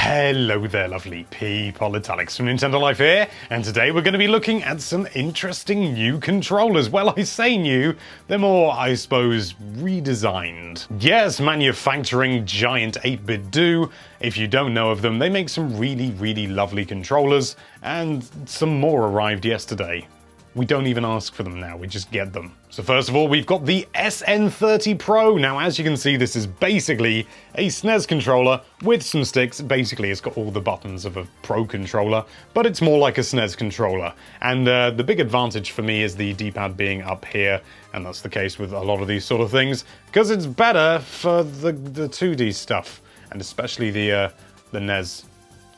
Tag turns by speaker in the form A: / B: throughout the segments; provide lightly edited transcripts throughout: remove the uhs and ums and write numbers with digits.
A: Hello there, lovely people. It's Alex from Nintendo Life here, and today we're going to be looking at some interesting new controllers. Well, I say new, they're more, I suppose, redesigned. Yes, manufacturing giant 8BitDo. If you don't know of them, they make some really lovely controllers, and some more arrived yesterday. We don't even ask for them now, we just get them. So first of all, we've got the SN30 Pro. Now, as you can see, this is basically a SNES controller with some sticks. Basically, it's got all the buttons of a Pro controller, but it's more like a SNES controller. And the big advantage for me is the D-pad being up here, and that's the case with a lot of these sort of things, because it's better for the 2D stuff, and especially the NES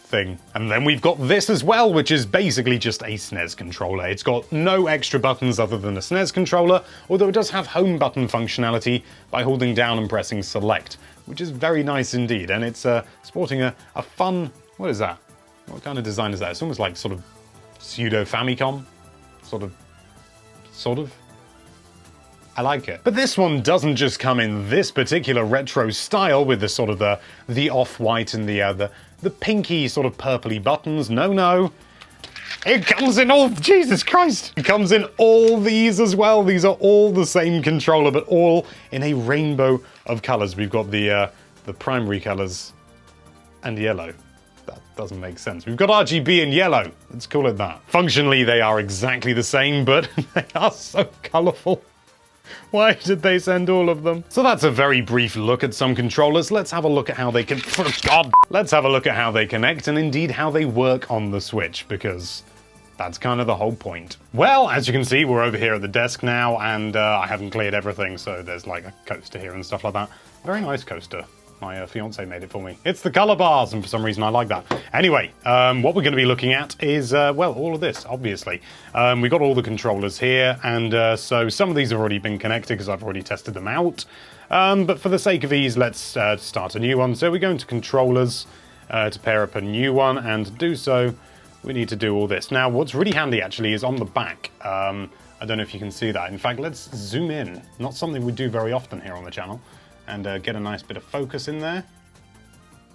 A: thing. And then we've got this as well, which is basically just a SNES controller. It's got no extra buttons other than a SNES controller, although it does have home button functionality by holding down and pressing select, which is very nice indeed. And it's sporting a fun, what is that? What kind of design is that? It's almost like sort of pseudo Famicom, sort of. I like it. But this one doesn't just come in this particular retro style with the sort of the off-white and the pinky sort of purpley buttons. No. It comes in all, Jesus Christ! It comes in all these as well. These are all the same controller, but all in a rainbow of colors. We've got the primary colors and yellow. That doesn't make sense. We've got RGB and yellow. Let's call it that. Functionally, they are exactly the same, but they are so colorful. Why did they send all of them? So that's a very brief look at some controllers. Let's have a look at how they can... For God! Let's have a look at how they connect and indeed how they work on the Switch, because that's kind of the whole point. Well, as you can see, we're over here at the desk now, and I haven't cleared everything, so there's like a coaster here and stuff like that. Very nice coaster. My fiance made it for me. It's the color bars, and for some reason I like that. Anyway, what we're going to be looking at is, well, all of this, obviously. We've got all the controllers here, and so some of these have already been connected because I've already tested them out. But for the sake of ease, let's start a new one. So we go into controllers to pair up a new one, and to do so, we need to do all this. Now, what's really handy, actually, is on the back. I don't know if you can see that. In fact, let's zoom in. Not something we do very often here on the channel. And get a nice bit of focus in there.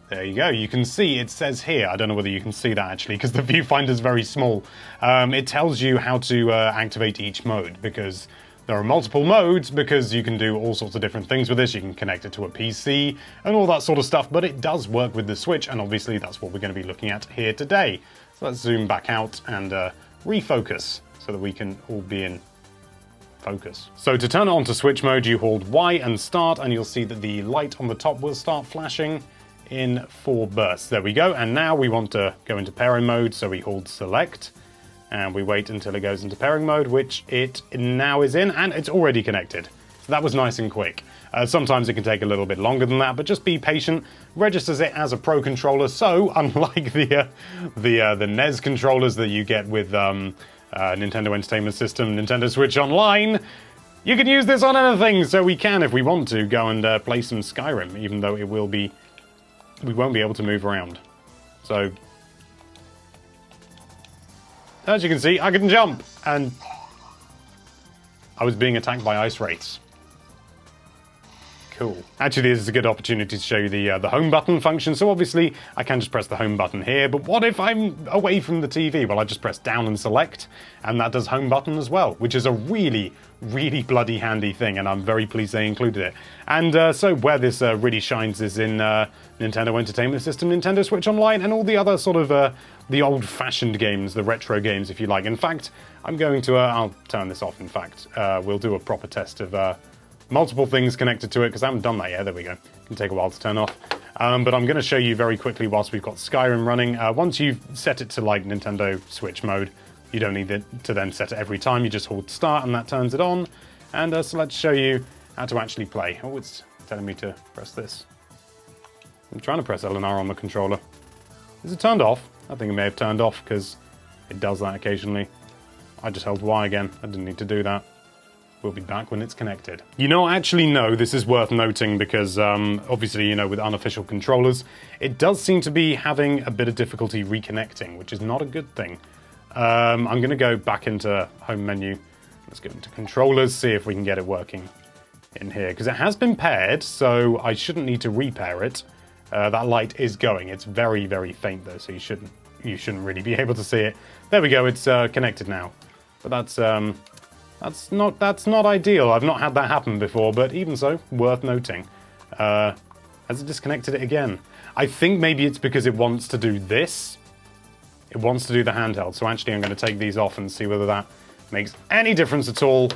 A: There you go. You can see it says here, I don't know whether you can see that actually, because the viewfinder is very small. It tells you how to activate each mode, because there are multiple modes, because you can do all sorts of different things with this. You can connect it to a PC and all that sort of stuff, but it does work with the Switch, and obviously that's what we're going to be looking at here today. So let's zoom back out and refocus so that we can all be in focus. So to turn it on to Switch mode, you hold Y and start, and you'll see that the light on the top will start flashing in 4 bursts. There we go. And now we want to go into pairing mode, so we hold select, and we wait until it goes into pairing mode, which it now is in, and it's already connected. So that was nice and quick. Sometimes it can take a little bit longer than that, but just be patient. Registers it as a Pro controller, so unlike the NES controllers that you get with Nintendo Entertainment System, Nintendo Switch Online, you can use this on anything, so we can, if we want to, go and play some Skyrim, even though we won't be able to move around. So, as you can see, I can jump, and I was being attacked by ice wraiths. Cool. Actually, this is a good opportunity to show you the home button function. So obviously, I can just press the home button here, but what if I'm away from the TV? Well, I just press down and select, and that does home button as well, which is a really bloody handy thing, and I'm very pleased they included it. And so where this really shines is in Nintendo Entertainment System, Nintendo Switch Online, and all the other sort of the old-fashioned games, the retro games, if you like. In fact, I'm going to, I'll turn this off, in fact. We'll do a proper test of multiple things connected to it, because I haven't done that yet. There we go. It can take a while to turn off. But I'm going to show you very quickly whilst we've got Skyrim running. Once you've set it to like Nintendo Switch mode, you don't need to then set it every time. You just hold start and that turns it on. And so let's show you how to actually play. Oh, it's telling me to press this. I'm trying to press L and R on the controller. Is it turned off? I think it may have turned off because it does that occasionally. I just held Y again. I didn't need to do that. We'll be back when it's connected. You know, actually, no, this is worth noting because obviously, you know, with unofficial controllers, it does seem to be having a bit of difficulty reconnecting, which is not a good thing. I'm going to go back into home menu. Let's go into controllers, see if we can get it working in here, because it has been paired, so I shouldn't need to repair it. That light is going. It's very, very faint though, so you shouldn't really be able to see it. There we go. It's connected now. But that's not ideal. I've not had that happen before, but even so, worth noting. Has it disconnected it again? I think maybe it's because it wants to do this. It wants to do the handheld. So actually, I'm going to take these off and see whether that makes any difference at all.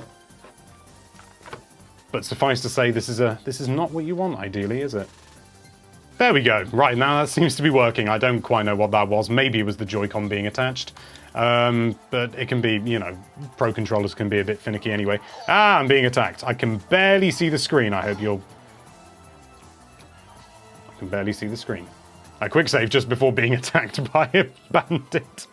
A: But suffice to say, this is not what you want, ideally, is it? There we go. Right, now that seems to be working. I don't quite know what that was. Maybe it was the Joy-Con being attached. But it can be, you know, Pro controllers can be a bit finicky anyway. Ah, I'm being attacked. I can barely see the screen. I hope you'll... I can barely see the screen. I quick save just before being attacked by a bandit.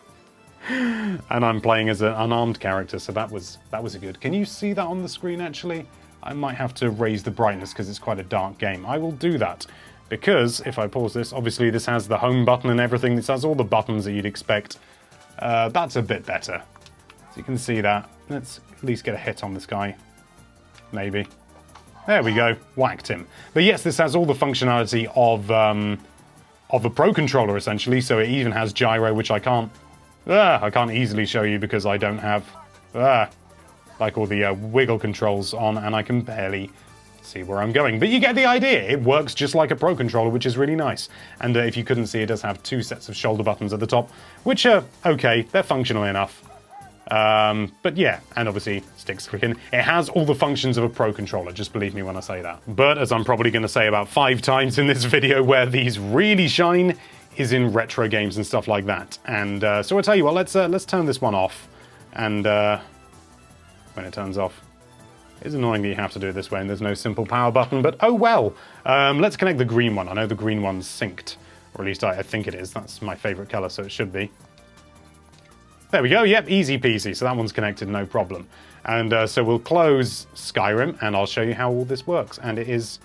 A: And I'm playing as an unarmed character, so that was a good. Can you see that on the screen, actually? I might have to raise the brightness because it's quite a dark game. I will do that. Because, if I pause this, obviously this has the home button and everything. This has all the buttons that you'd expect. That's a bit better. So you can see that. Let's at least get a hit on this guy. Maybe. There we go. Whacked him. But yes, this has all the functionality of a Pro controller, essentially. So it even has gyro, which I can't easily show you because I don't have like all the wiggle controls on, and I can barely see where I'm going. But you get the idea. It works just like a Pro controller, which is really nice. And if you couldn't see, it does have 2 sets of shoulder buttons at the top, which are okay. They're functional enough. But yeah, and obviously sticks clicking. It has all the functions of a Pro controller, just believe me when I say that. But as I'm probably going to say about 5 times in this video, where these really shine is in retro games and stuff like that. And so I'll tell you what, let's turn this one off. And when it turns off, it's annoying that you have to do it this way and there's no simple power button, but oh well. Let's connect the green one. I know the green one's synced, or at least I think it is. That's my favorite color, so it should be. There we go, yep, easy peasy. So that one's connected, no problem. And so we'll close Skyrim, and I'll show you how all this works. And it is,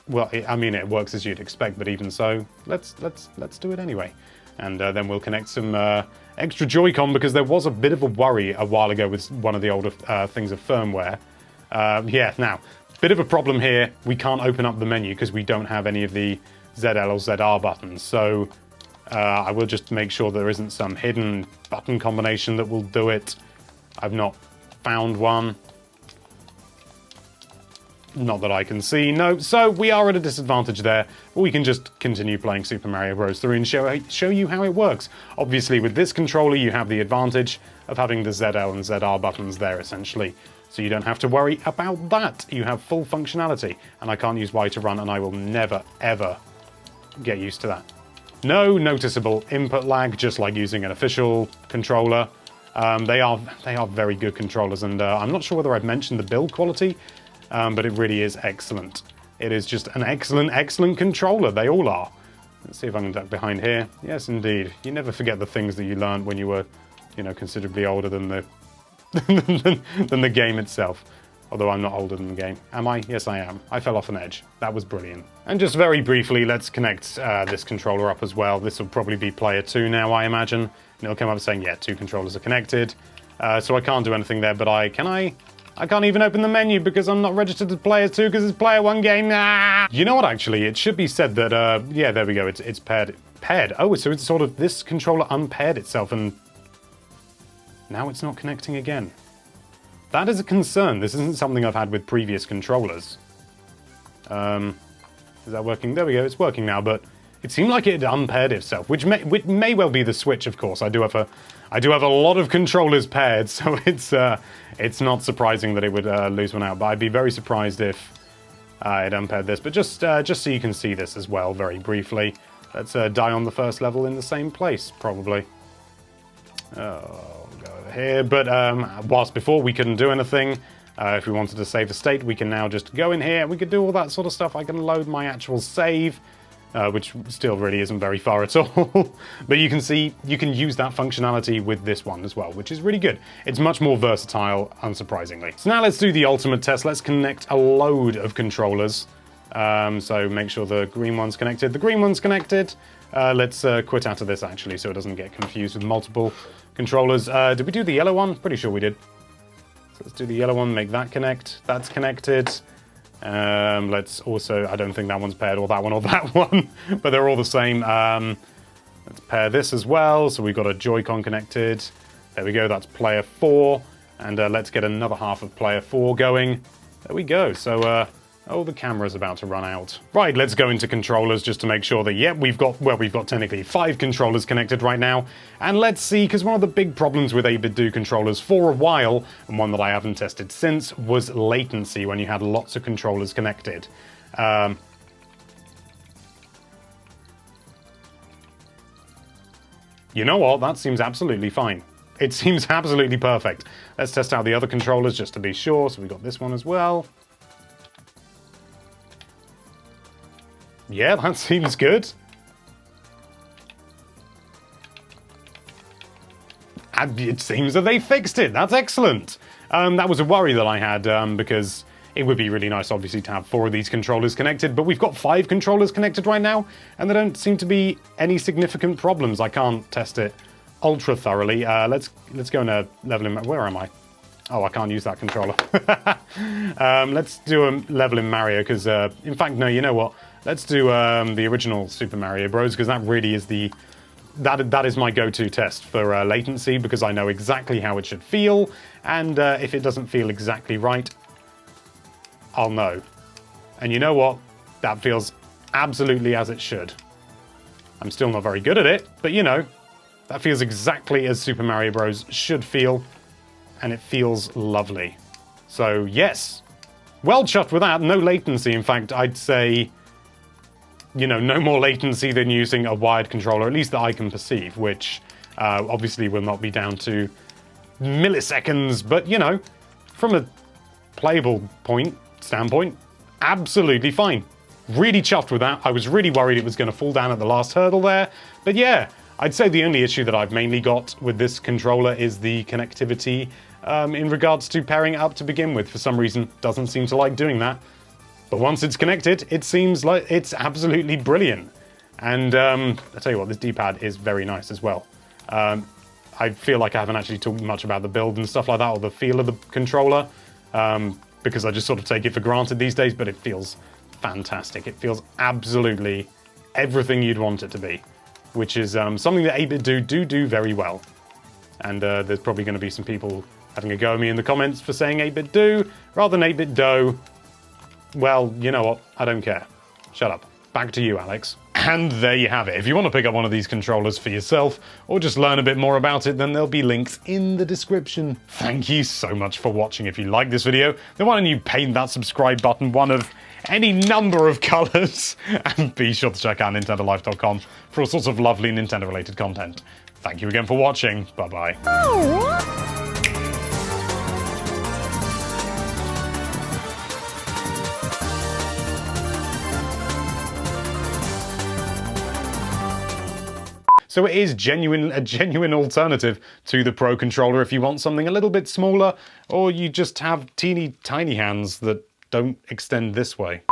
A: well, I mean, it works as you'd expect, but even so, let's do it anyway. And then we'll connect some extra Joy-Con, because there was a bit of a worry a while ago with one of the older things of firmware. Yeah, now, bit of a problem here. We can't open up the menu because we don't have any of the ZL or ZR buttons. So I will just make sure there isn't some hidden button combination that will do it. I've not found one. Not that I can see, no. So we are at a disadvantage there, but we can just continue playing Super Mario Bros. 3 and show you how it works. Obviously, with this controller, you have the advantage of having the ZL and ZR buttons there, essentially. So you don't have to worry about that. You have full functionality, and I can't use Y to run, and I will never, ever get used to that. No noticeable input lag, just like using an official controller. They are very good controllers, and I'm not sure whether I've mentioned the build quality, but it really is excellent. It is just an excellent, excellent controller. They all are. Let's see if I can duck behind here. Yes, indeed. You never forget the things that you learned when you were, you know, considerably older than the than the game itself. Although I'm not older than the game. Am I? Yes, I am. I fell off an edge. That was brilliant. And just very briefly, let's connect this controller up as well. This will probably be player 2 now, I imagine. And it'll come up saying, yeah, 2 controllers are connected. So I can't do anything there, but I can't even open the menu because I'm not registered as player 2 because it's player 1 game. Ah! You know what, actually? It should be said that, yeah, there we go. It's paired. Paired. Oh, so it's sort of, this controller unpaired itself and now it's not connecting again. That is a concern. This isn't something I've had with previous controllers. Is that working? There we go. It's working now, but it seemed like it had unpaired itself, which may well be the Switch, of course. I do have a lot of controllers paired, so it's not surprising that it would lose one out. But I'd be very surprised if it unpaired this. But just so you can see this as well, very briefly, let's die on the first level in the same place, probably. Oh, go over here. But whilst before we couldn't do anything, if we wanted to save a state, we can now just go in here. We could do all that sort of stuff. I can load my actual save, which still really isn't very far at all. But you can see, you can use that functionality with this one as well, which is really good. It's much more versatile, unsurprisingly. So now let's do the ultimate test. Let's connect a load of controllers. So make sure the green one's connected. The green one's connected. Let's quit out of this, actually, so it doesn't get confused with multiple controllers. Did we do the yellow one? Pretty sure we did. So let's do the yellow one, make that connect. That's connected. Let's also, I don't think that one's paired, or that one, or that one, but they're all the same. Let's pair this as well. So we've got a Joy-Con connected. There we go, that's player 4. And let's get another half of player 4 going. There we go. So, oh, the camera's about to run out. Right, let's go into controllers just to make sure that, yeah, we've got technically 5 controllers connected right now. And let's see, because one of the big problems with 8BitDo controllers for a while, and one that I haven't tested since, was latency when you had lots of controllers connected. You know what? That seems absolutely fine. It seems absolutely perfect. Let's test out the other controllers just to be sure. So we got this one as well. Yeah, that seems good. And it seems that they fixed it. That's excellent. That was a worry that I had because it would be really nice, obviously, to have 4 of these controllers connected, but we've got 5 controllers connected right now, and there don't seem to be any significant problems. I can't test it ultra thoroughly. Let's go in a level in... Where am I? Oh, I can't use that controller. Let's do a level in Mario, because... in fact, no, you know what? Let's do the original Super Mario Bros, because that really is the... That is my go-to test for latency, because I know exactly how it should feel, and if it doesn't feel exactly right, I'll know. And you know what? That feels absolutely as it should. I'm still not very good at it, but you know, that feels exactly as Super Mario Bros. Should feel, and it feels lovely. So yes, well chuffed with that. No latency. In fact, I'd say, you know, no more latency than using a wired controller, at least that I can perceive, which obviously will not be down to milliseconds, but you know, from a playable standpoint, absolutely fine. Really chuffed with that. I was really worried it was going to fall down at the last hurdle there, but yeah, I'd say the only issue that I've mainly got with this controller is the connectivity in regards to pairing it up to begin with. For some reason, doesn't seem to like doing that. But once it's connected, it seems like it's absolutely brilliant. And I'll tell you what, this D-pad is very nice as well. I feel like I haven't actually talked much about the build and stuff like that, or the feel of the controller, because I just sort of take it for granted these days, but it feels fantastic. It feels absolutely everything you'd want it to be, which is something that 8BitDo do very well. And there's probably going to be some people having a go at me in the comments for saying 8BitDo rather than 8BitDo. Well, you know what? I don't care. Shut up. Back to you, Alex. And there you have it. If you want to pick up one of these controllers for yourself, or just learn a bit more about it, then there'll be links in the description. Thank you so much for watching. If you like this video, then why don't you paint that subscribe button one of any number of colors, and be sure to check out NintendoLife.com for all sorts of lovely Nintendo-related content. Thank you again for watching. Bye-bye. So it is a genuine alternative to the Pro controller if you want something a little bit smaller, or you just have teeny tiny hands that don't extend this way.